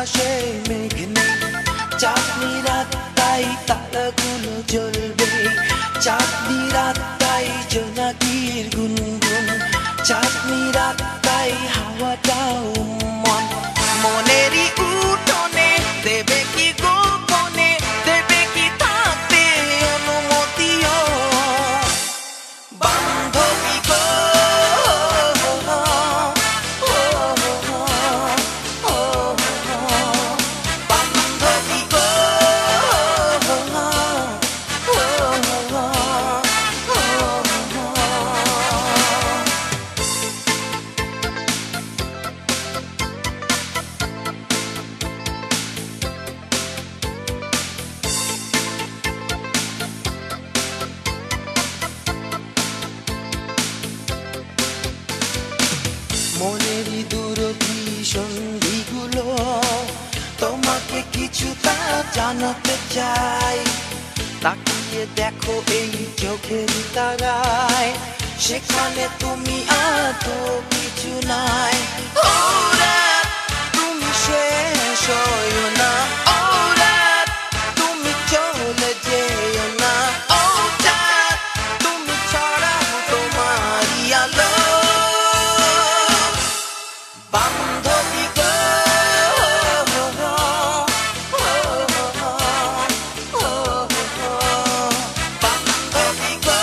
আকাশে মেঘ নেই, চাঁদনি রাত তাই তারাগুলো জ্বলবে, চাঁদনি রাত তাই জোনাকির গুনগুন, চাঁদনি রাত তাই হাওয়াটাও মন মনেরই উঠোনে দেবে কি গোপনে, দেবে কি থাকতে অনুমতিও বান্ধবী গো। মনেরই দূরবী সন্ধিগুলো তোমাকে কিছুটা জানাতে চাই, তাকিয়ে দেখো এই চোখের তারায়, সেখানে তুমি আর তো কিছু নাই। ও রাত তুমি শেষ হয়ো না, ও রাত তুমি চলে যেও না, ও চাঁদ তুমি ছড়াও তোমারই আলো বান্ধবী গো। বান্ধবী গো।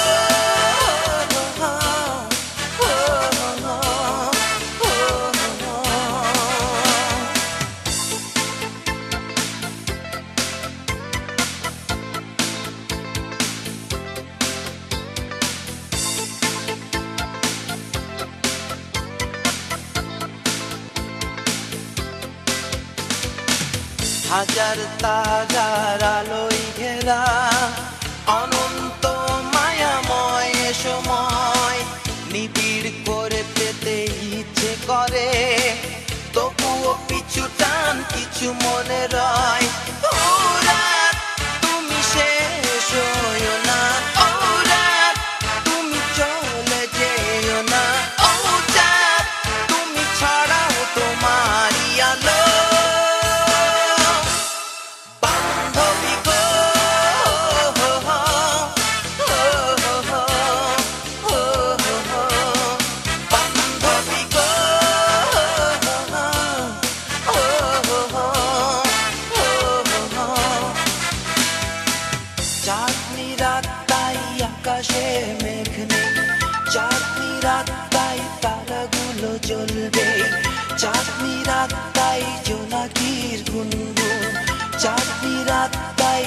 হাজার তারার আলোয় ঘেরা অনন্ত মায়াময় সময়, নিবিড় করে পেতে ইচ্ছে করে, তবুও পিছু টান কিছু মনে রয়। ও রাত তুমি শেষ হয়ো না, ও রাত তুমি চলে যেও না, ও চাঁদ তুমি ছড়াও তোমারই আলো বান্ধবী গো। বান্ধবী গো। চাঁদনি রাত তাই আকাশে মেঘ নেই, চাঁদনি রাত তাই তারাগুলো জ্বলবে, চাঁদনি রাত তাই জোনাকির গুনগুন, চাঁদনি রাত তাই